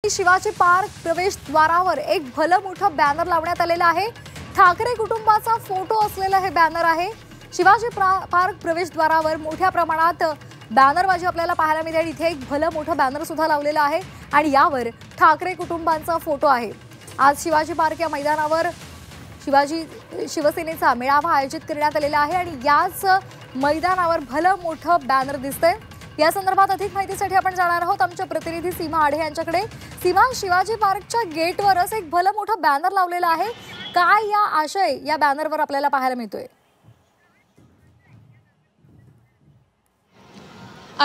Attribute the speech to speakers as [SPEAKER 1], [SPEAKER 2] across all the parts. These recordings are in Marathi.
[SPEAKER 1] शिवाजी पार्क प्रवेशद्वारावर एक भलं मोठं बॅनर लावण्यात आलेलं आहे। ठाकरे कुटुंबाचा फोटो असलेलं हे बॅनर आहे। शिवाजी पार्क प्रवेशद्वारावर मोठ्या प्रमाणात बॅनरबाजी आपल्याला पाहायला मिळते आणि इथे एक भलं मोठं बॅनर सुद्धा लावलेलं आहे आणि यावर ठाकरे कुटुंबाचा फोटो आहे। आज शिवाजी पार्क या मैदानावर शिवसेनेचा मेळावा आयोजित करण्यात आलेला आहे आणि याच मैदानावर भलं मोठं बॅनर दिसतंय। या संदर्भात अधिक माहितीसाठी आपण जाणार आहोत आमच्या प्रतिनिधी सीमा आढे यांच्याकडे। सीमा, शिवाजी पार्कच्या गेटवरच एक भलं मोठं बॅनर लावलेलं आहे, काय या आशय या बॅनरवर आपल्याला पाहायला मिळतोय?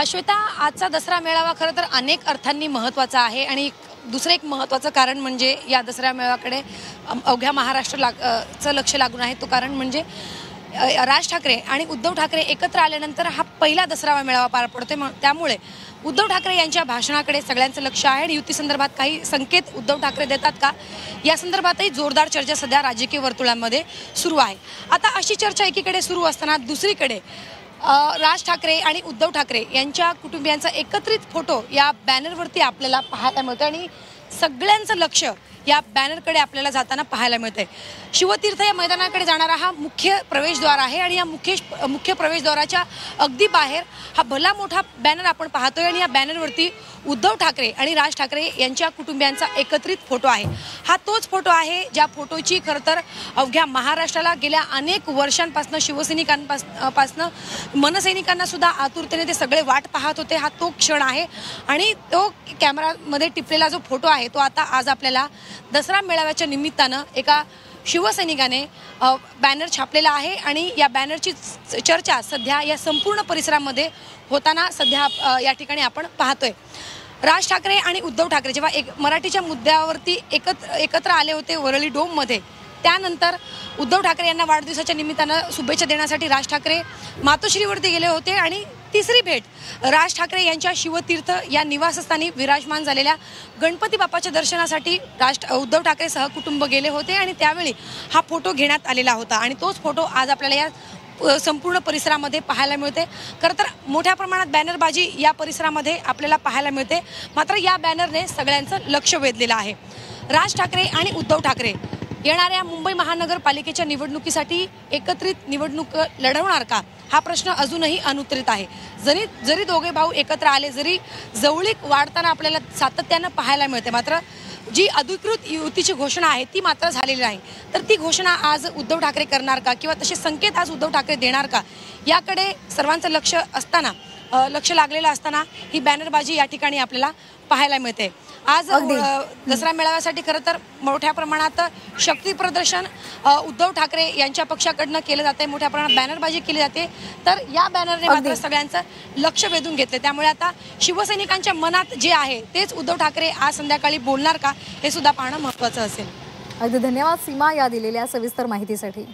[SPEAKER 2] श्वेता, आजचा दसरा मेळावा खरं तर अनेक अर्थांनी महत्त्वाचा आहे आणि दुसरं एक महत्त्वाचं कारण म्हणजे या दसरा मेळाव्याकडे अवघ्या महाराष्ट्राचं लक्ष लागून आहे। तो कारण म्हणजे राज ठाकरे आणि उद्धव ठाकरे एकत्र आल्यानंतर हा पहिला दसरा मेळावा पार पडतोय। त्यामुळे उद्धव ठाकरे यांच्या भाषणाकडे सगळ्यांचं लक्ष आहे आणि युती संदर्भात काही संकेत उद्धव ठाकरे देतात का या संदर्भातही जोरदार चर्चा सध्या राजकीय वर्तुळांमध्ये सुरू आहे। आता अशी चर्चा एकीकडे सुरू असताना दुसरीकडे राज ठाकरे आणि उद्धव ठाकरे यांच्या कुटुंबियांचा एकत्रित फोटो या बॅनरवरती आपल्याला पाहायला मिळतो आणि सगळ्यांचं लक्ष या बॅनरकडे आपल्याला जाताना पाहायला मिळतंय। शिवतीर्थ या मैदानाकडे जाणारा हा मुख्य प्रवेशद्वार आहे आणि या मुख्य प्रवेशद्वाराच्या अगदी बाहेर हा भला मोठा बॅनर आपण पाहतोय आणि या बॅनरवरती उद्धव ठाकरे आणि राज ठाकरे यांच्या कुटुंबियांचा एकत्रित फोटो आहे। हा तोच फोटो आहे ज्या फोटोची खरं तर अवघ्या महाराष्ट्राला गेल्या अनेक वर्षांपासून शिवसैनिकांपासून मनसैनिकांना सुद्धा आतुरतेने ते सगळे वाट पाहत होते। हा तो क्षण आहे आणि तो कॅमेरामध्ये टिपलेला जो फोटो आहे तो आता आज आपल्याला दसरा मेळाव्याच्या निमित्तानं एका शिवसैनिकाने बॅनर छापलेला आहे आणि या बॅनरची चर्चा सध्या या संपूर्ण परिसरामध्ये होताना सध्या या ठिकाणी आपण पाहतोय। राज ठाकरे आणि उद्धव ठाकरे जेव्हा मराठीच्या मुद्द्यावरती एकत्र आले होते वरळी डोममध्ये, त्यानंतर उद्धव ठाकरे यांना वाढदिवसाच्या निमित्तानं शुभेच्छा देण्यासाठी राज ठाकरे मातोश्रीवरती गेले होते आणि तिसरी भेट राज ठाकरे यांच्या शिवतीर्थ या निवासस्थानी विराजमान झालेल्या गणपती बाप्पाच्या दर्शनासाठी उद्धव ठाकरे सहकुटुंब गेले होते आणि त्यावेळी हा फोटो घेण्यात आलेला होता आणि तोच फोटो आज आपल्याला या संपूर्ण परिसरामध्ये पाहायला मिळते। खरं तर मोठ्या प्रमाणात बॅनरबाजी या परिसरामध्ये आपल्याला पाहायला मिळते, मात्र या बॅनरने सगळ्यांचं लक्ष वेधलेलं आहे। राज ठाकरे आणि उद्धव ठाकरे येणाऱ्या मुंबई महानगरपालिकेच्या निवडणुकीसाठी एकत्रित निवडणूक लढवणार का हा प्रश्न अजूनही अनुत्तरित आहे। जरी दोघे भाऊ एकत्र आले, जरी जवळीक वाढताना आपल्याला सातत्यानं पाहायला मिळते, मात्र जी अधिकृत युतीची घोषणा आहे ती मात्र झालेली नाही। तर ती घोषणा आज उद्धव ठाकरे करणार का किंवा तसे संकेत आज उद्धव ठाकरे देणार का याकडे सर्वांचं लक्ष लागलेलं असताना ही बॅनरबाजी या ठिकाणी आपल्याला पाहायला मिळते। आज दसरा मेळाव्यासाठी खरं तर मोठ्या प्रमाणात शक्ती प्रदर्शन उद्धव ठाकरे यांच्या पक्षाकडनं केलं जाते, मोठ्या प्रमाणात बॅनरबाजी केली जाते, तर या बॅनरने मात्र सगळ्यांचं लक्ष वेधून घेतलं। त्यामुळे आता शिवसैनिकांच्या मनात जे आहे तेच उद्धव ठाकरे आज संध्याकाळी बोलणार का हे सुद्धा पाहणं महत्त्वाचं असेल।
[SPEAKER 1] अगदी धन्यवाद सीमा या दिलेल्या सविस्तर माहितीसाठी।